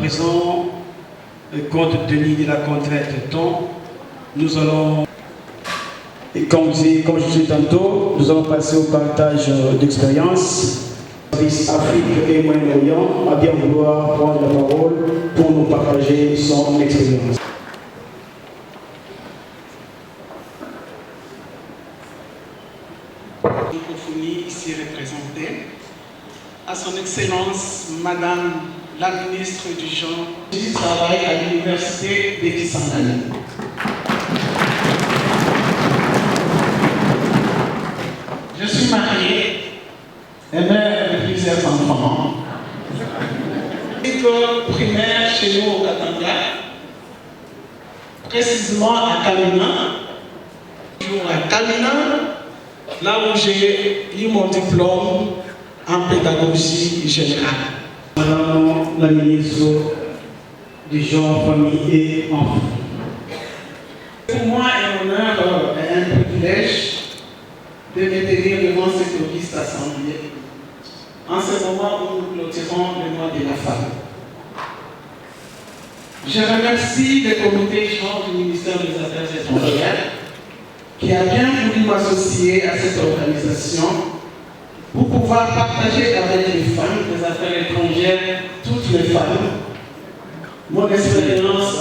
présent, compte tenu de la contrainte de temps, nous allons, et comme je disais tantôt, nous allons passer au partage d'expérience. Service Afrique et Moyen-Orient a bien vouloir prendre la parole pour nous partager son expérience. Francophonie ici représentée, à son Excellence Madame la ministre du Genre du Travail à l'Université de Kisangani. Je suis mariée et mère de plusieurs enfants. École primaire chez nous au Katanga, précisément à Kamina. À Kamina, là où j'ai eu mon diplôme en pédagogie générale. Madame la ministre du Genre, Famille et Enfants. Pour moi, un honneur et un privilège de me tenir devant cette auguste assemblée en ce moment où nous clôturons le mois de la femme. Je remercie le comité genre du ministère des Affaires étrangères qui a bien voulu m'associer à cette organisation pour pouvoir partager avec les femmes des affaires étrangères, toutes les femmes, mon expérience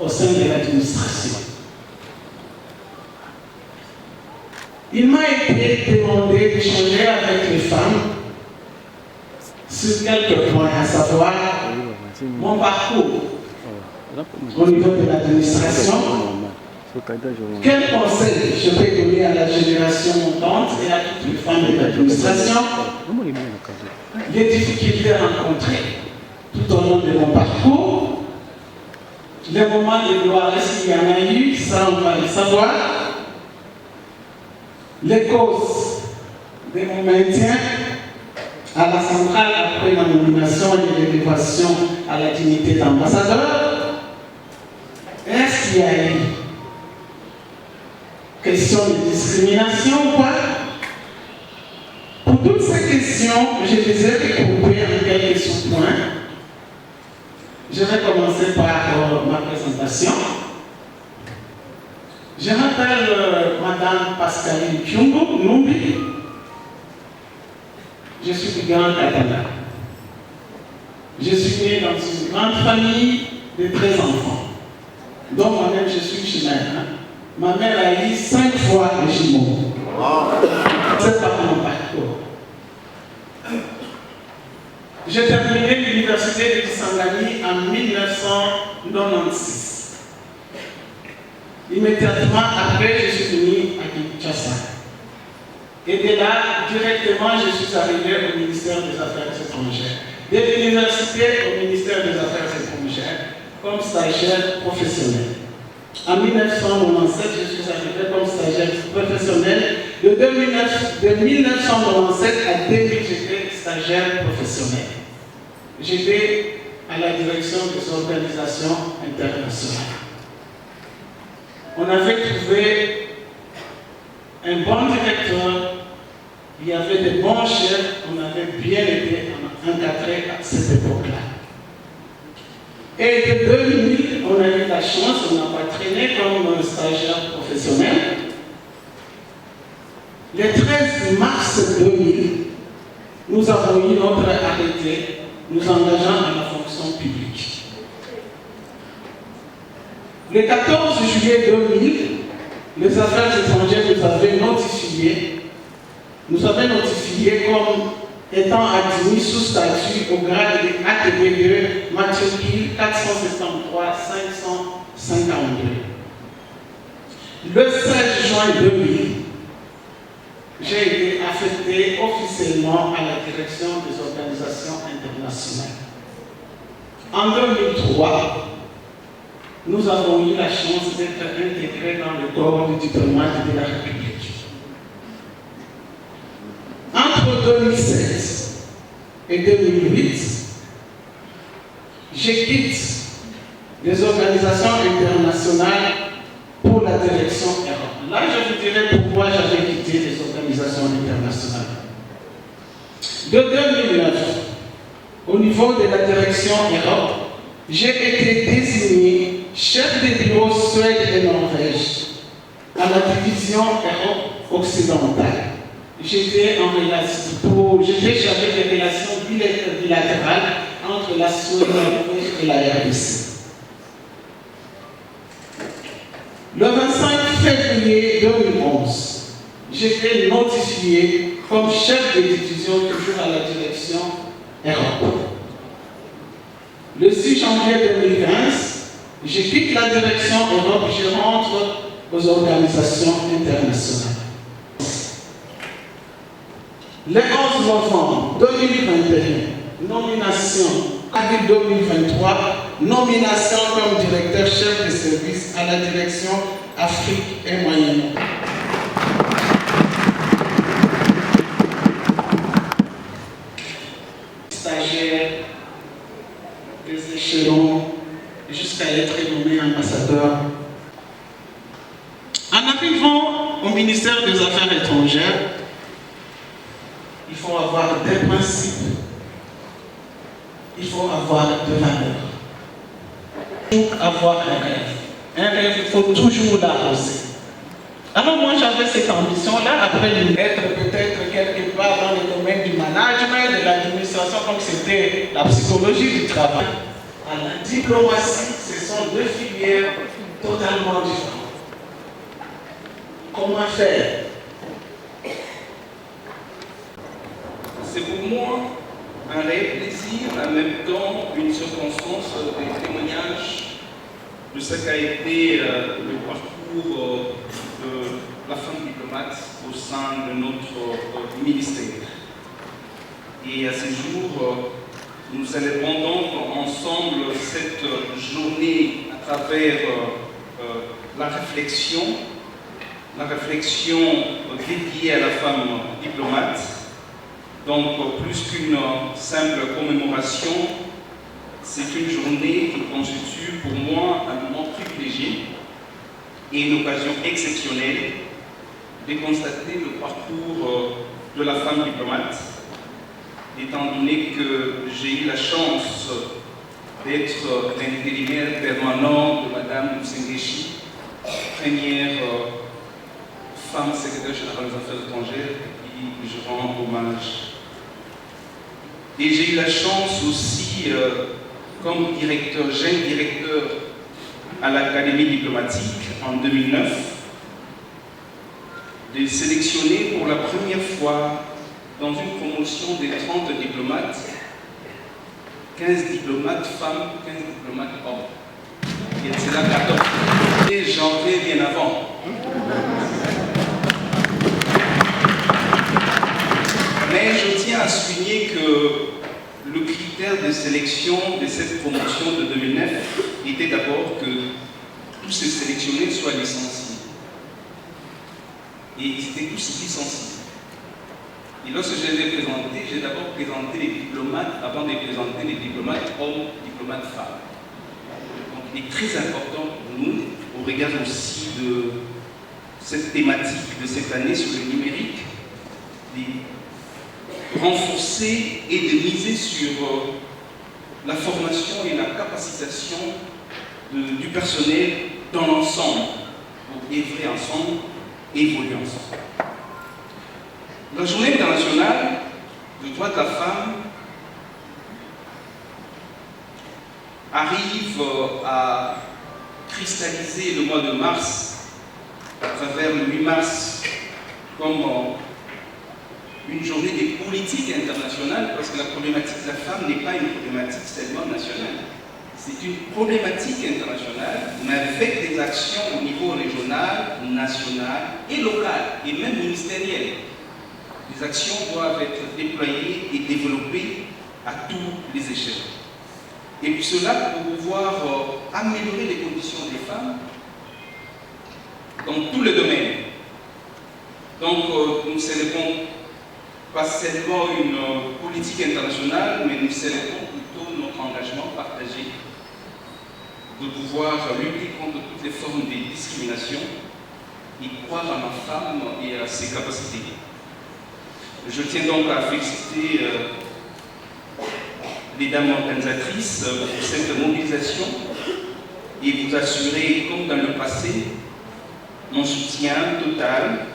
au sein de l'administration. Il m'a été demandé d'échanger avec les femmes sur quelques points, à savoir mon parcours au niveau de l'administration. Quel conseil je peux donner à la génération montante et à toutes les femmes de l'administration? Les difficultés rencontrées tout au long de mon parcours, les moments de gloire, est-ce qu'il y en a eu? Ça, on va le savoir. Les causes de mon maintien à la centrale après ma nomination et l'élévation à la dignité d'ambassadeur. Est-ce qu'il y a eu question de discrimination ou pas? Pour toutes ces questions, je les ai regroupées en quelques sous-points. Je vais commencer par ma présentation. Je m'appelle Madame Pascaline Kyungu Numbi. Je suis du Grand Katanga. Je suis née dans une grande famille de 13 enfants, dont moi-même je suis chimère. Ma mère a eu 5 fois les jumeaux. C'est pas mon parcours. J'ai terminé l'université de Kisangani en 1996. Immédiatement après, je suis venu à Kinshasa. Et de là, directement, je suis arrivé au ministère des Affaires étrangères. De l'université au ministère des Affaires étrangères, comme stagiaire professionnel. En 1997, je suis arrivé comme stagiaire professionnel. De 1997 à 2000, j'étais stagiaire professionnel. J'étais à la direction des organisations internationales. On avait trouvé un bon directeur, il y avait de bons chefs, on avait bien été encadré à cette époque-là. Et de 2000, on a eu la chance, on n'a pas traîné comme stagiaire professionnel. Le 13 mars 2000, nous avons eu notre arrêté nous engageant à la fonction publique. Le 14 juillet 2000, les affaires étrangères nous avaient notifié comme étant admis sous statut au grade de ATB2 matricule 473 552. Le 16 juin 2000, j'ai été affecté officiellement à la direction des organisations internationales. En 2003, nous avons eu la chance d'être intégrés dans le corps du diplomate de la République. Entre 2007 et 2008, je quitte les organisations internationales pour la direction Europe. Là, je vous dirai pourquoi j'avais quitté les organisations internationales. De 2009, au niveau de la direction Europe, j'ai été désigné chef des bureaux Suède et Norvège à la division Europe occidentale. J'étais chargé des relations bilatérales entre la Suède, la Norvège et la RDC. Le 25 février 2011, j'étais notifié comme chef de division toujours à la direction Europe. Le 6 janvier 2015, je quitte la direction Europe, je rentre aux organisations internationales. Le 11 novembre 2021, nomination avril 2023, nomination comme directeur chef de service à la direction Afrique et Moyen-Orient. Stagiaire, des échelons, jusqu'à être nommé ambassadeur. En arrivant au ministère des Affaires étrangères, il faut avoir des principes, il faut avoir de valeurs. Il faut avoir un rêve. Un rêve, il faut toujours l'arroser. Alors moi j'avais cette ambition-là, après être peut-être quelque part dans le domaine du management, de l'administration, comme c'était la psychologie du travail. À la diplomatie, ce sont deux filières totalement différentes. Comment faire? C'est pour moi un réel plaisir, en même temps une circonstance de témoignage de ce qu'a été le parcours de la femme diplomate au sein de notre ministère. Et à ce jour, nous célébrons donc ensemble cette journée à travers la réflexion dédiée à la femme diplomate. Donc, plus qu'une simple commémoration, c'est une journée qui constitue pour moi un moment privilégié et une occasion exceptionnelle de constater le parcours de la femme diplomate, étant donné que j'ai eu la chance d'être l'intérimaire permanent de Madame Msengechi, première femme secrétaire générale des Affaires étrangères, qui je rends hommage. Et j'ai eu la chance aussi, comme jeune directeur à l'Académie diplomatique en 2009, de sélectionner pour la première fois dans une promotion des 30 diplomates, 15 diplomates femmes, 15 diplomates hommes. Et c'est la 14. Et j'en vais bien avant. Mais je tiens à souligner que le critère de sélection de cette promotion de 2009 était d'abord que tous ces sélectionnés soient licenciés. Et ils étaient tous licenciés. Et lorsque je les ai présentés, j'ai d'abord présenté les diplomates avant de présenter les diplomates hommes, diplomates femmes. Donc il est très important pour nous, au regard aussi de cette thématique de cette année sur le numérique, de renforcer et de miser sur la formation et la capacitation du personnel dans l'ensemble, pour œuvrer ensemble, évoluer ensemble. La Journée internationale des droits de la femme arrive à cristalliser le mois de mars à travers le 8 mars comme une journée des politiques internationales, parce que la problématique de la femme n'est pas une problématique seulement nationale. C'est une problématique internationale, mais avec des actions au niveau régional, national et local, et même ministériel. Les actions doivent être déployées et développées à tous les échelles. Et puis cela pour pouvoir améliorer les conditions des femmes dans tous les domaines. Donc nous célébrons pas seulement une politique internationale, mais nous célébrons plutôt notre engagement partagé de pouvoir lutter contre toutes les formes de discrimination et croire à la femme et à ses capacités. Je tiens donc à féliciter les dames organisatrices pour cette mobilisation et vous assurer, comme dans le passé, mon soutien total,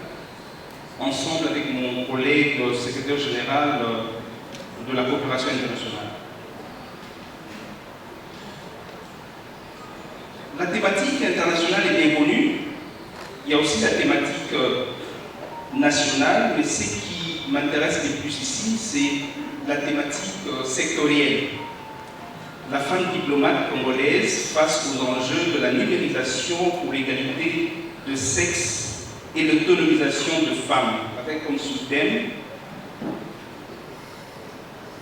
ensemble avec mon collègue secrétaire général de la coopération internationale. La thématique internationale est bien connue. Il y a aussi la thématique nationale, mais ce qui m'intéresse le plus ici, c'est la thématique sectorielle. La femme diplomate congolaise face aux enjeux de la numérisation pour l'égalité de sexe et l'autonomisation de femmes, avec comme sous-thème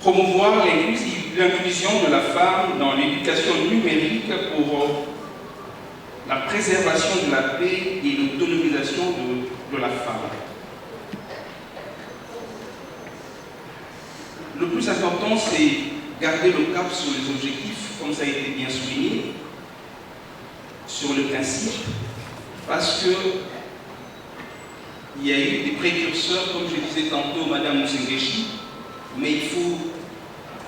promouvoir l'inclusion de la femme dans l'éducation numérique pour la préservation de la paix et l'autonomisation de la femme. Le plus important, c'est garder le cap sur les objectifs, comme ça a été bien souligné, sur le principe, parce que il y a eu des précurseurs, comme je disais tantôt, Madame Musengeshi, mais il faut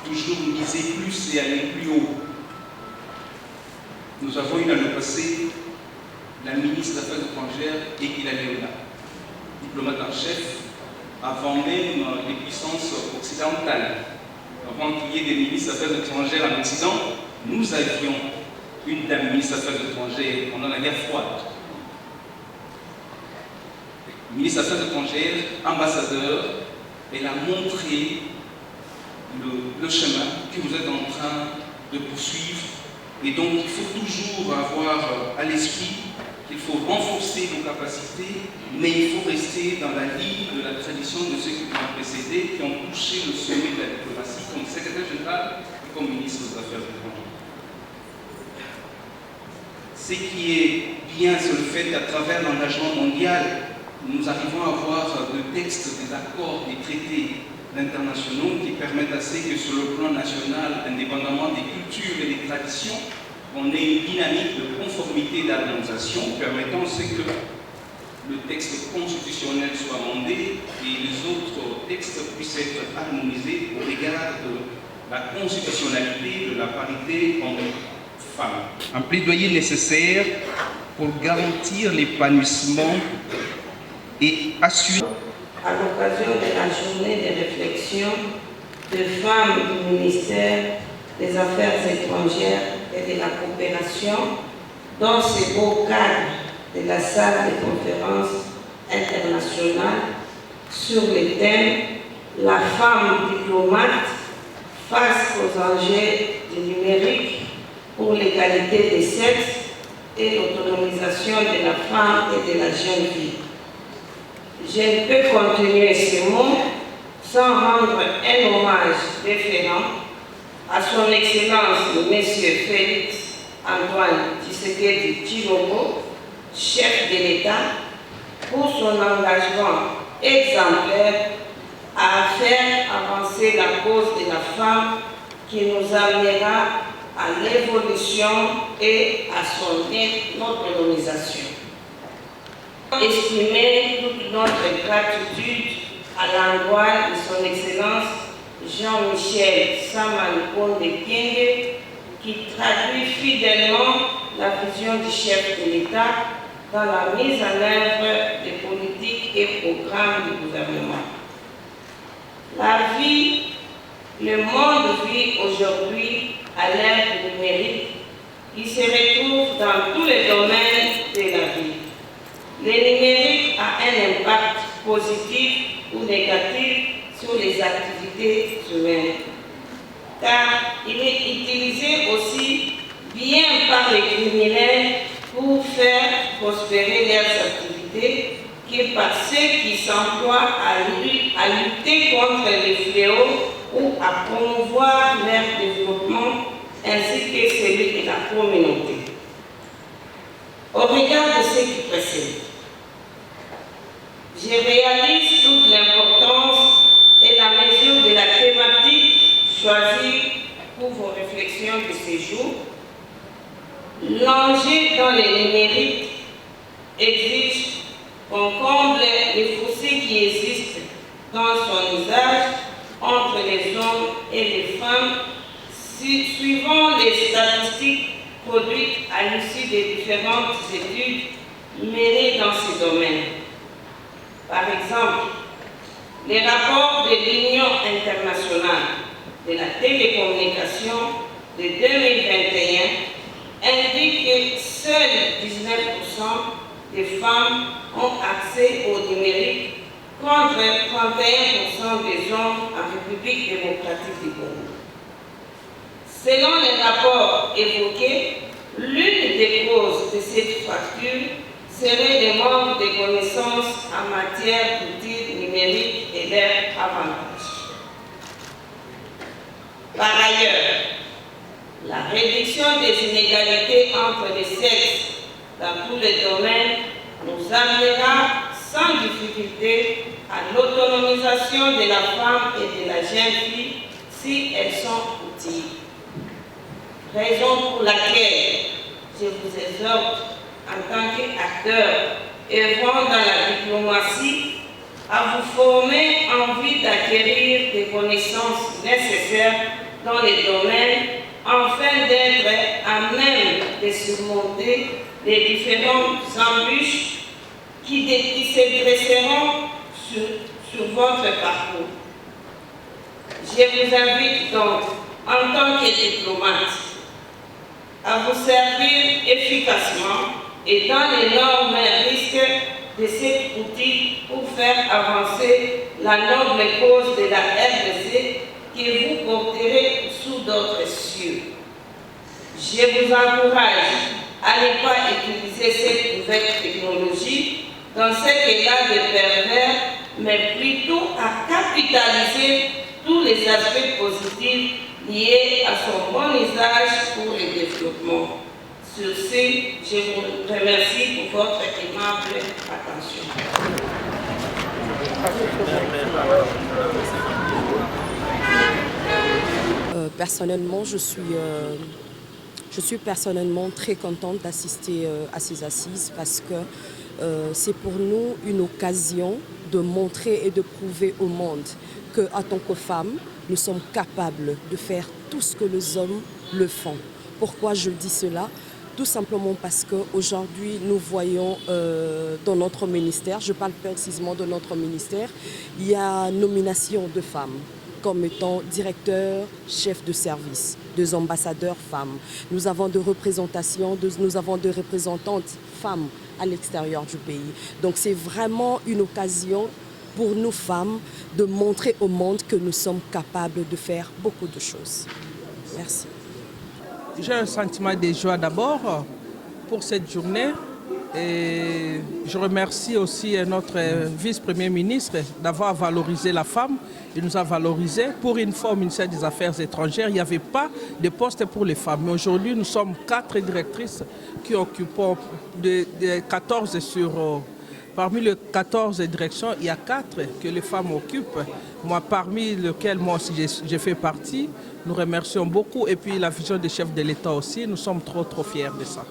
toujours miser plus et aller plus haut. Nous avons eu dans le passé la ministre des Affaires étrangères, Ekila Léona, diplomate en chef, avant même les puissances occidentales. Avant qu'il y ait des ministres des Affaires étrangères en Occident, nous avions une dame ministre des Affaires étrangères pendant la guerre froide. Ministre des Affaires étrangères, ambassadeur, elle a montré le chemin que vous êtes en train de poursuivre. Et donc, il faut toujours avoir à l'esprit qu'il faut renforcer nos capacités, mais il faut rester dans la ligne de la tradition de ceux qui ont précédé, qui ont touché le sommet de la diplomatie comme secrétaire général et comme ministre des Affaires étrangères. Ce qui est bien, c'est le fait qu'à travers l'engagement mondial, nous arrivons à avoir des textes, des accords, des traités internationaux qui permettent à ce que sur le plan national, indépendamment des cultures et des traditions, on ait une dynamique de conformité d'harmonisation permettant que le texte constitutionnel soit amendé et les autres textes puissent être harmonisés au regard de la constitutionnalité de la parité homme-femme. Un plaidoyer nécessaire pour garantir l'épanouissement et assurer. À l'occasion de la journée de réflexion de femmes du ministère des Affaires étrangères et de la coopération, dans ce beau cadre de la salle de conférence internationale sur le thème « La femme diplomate face aux enjeux du numérique pour l'égalité des sexes et l'autonomisation de la femme et de la jeune fille ». Je ne peux continuer ces mots sans rendre un hommage référent à son Excellence M. Félix Antoine Tshisekedi Tshilombo, chef de l'État, pour son engagement exemplaire à faire avancer la cause de la femme qui nous amènera à l'évolution et à son autonomisation. Exprimer toute notre gratitude à l'endroit de son Excellence Jean-Michel Samalukonde Kyenge, qui traduit fidèlement la vision du chef de l'État dans la mise en œuvre des politiques et programmes du gouvernement. Le monde vit aujourd'hui à l'ère du numérique qui se retrouve dans tous les domaines de la vie. Le numérique a un impact positif ou négatif sur les activités humaines, car il est utilisé aussi bien par les criminels pour faire prospérer leurs activités que par ceux qui s'emploient à lutter contre les fléaux ou à promouvoir leur développement ainsi que celui de la communauté. Au regard de ce qui précède, je réalise toute l'importance et la mesure de la thématique choisie pour vos réflexions de ce jour. L'enjeu dans le numérique exige qu'on comble les fossés qui existent dans son usage entre les hommes et les femmes suivant les statistiques produites à l'issue des différentes études menées dans ces domaines. Par exemple, les rapports de l'Union internationale de la télécommunication de 2021 indiquent que seuls 19% des femmes ont accès au numérique contre 31% des hommes en République démocratique du Congo. Selon les rapports évoqués, l'une des causes de cette fracture serait le manque de connaissances en matière d'outils numériques et leurs avantages. Par ailleurs, la réduction des inégalités entre les sexes dans tous les domaines nous amènera sans difficulté à l'autonomisation de la femme et de la jeune fille si elles sont outillées. Raison pour laquelle je vous exhorte en tant qu'acteur œuvrant dans la diplomatie à vous former en vue d'acquérir des connaissances nécessaires dans les domaines afin d'être à même de surmonter les différentes embûches qui se dresseront sur votre parcours. Je vous invite donc, en tant que diplomate, à vous servir efficacement et dans l'énorme risque de cet outil pour faire avancer la noble cause de la RDC que vous porterez sous d'autres cieux. Je vous encourage à ne pas utiliser cette nouvelle technologie dans ce qu'elle a de pervers, mais plutôt à capitaliser tous les aspects positifs liés à son bon usage pour le développement. Sur ce, je vous remercie pour votre aimable attention. Personnellement, je suis personnellement très contente d'assister à ces assises parce que c'est pour nous une occasion de montrer et de prouver au monde qu'en tant que femmes, nous sommes capables de faire tout ce que les hommes le font. Pourquoi je dis cela ? Tout simplement parce qu'aujourd'hui, nous voyons dans notre ministère, je parle précisément de notre ministère, il y a nomination de femmes comme étant directeurs, chefs de service, des ambassadeurs femmes. Nous avons des représentations, nous avons des représentantes femmes à l'extérieur du pays. Donc c'est vraiment une occasion pour nous femmes de montrer au monde que nous sommes capables de faire beaucoup de choses. Merci. J'ai un sentiment de joie d'abord pour cette journée et je remercie aussi notre vice-premier ministre d'avoir valorisé la femme. Il nous a valorisé. Pour une fois au ministère des Affaires étrangères, il n'y avait pas de poste pour les femmes. Mais aujourd'hui, nous sommes 4 directrices qui occupons de 14 sur... Parmi les 14 directions, il y a 4 que les femmes occupent. Moi, parmi lesquelles moi aussi j'ai fait partie. Nous remercions beaucoup. Et puis la vision des chefs de l'État aussi, nous sommes trop fiers de ça.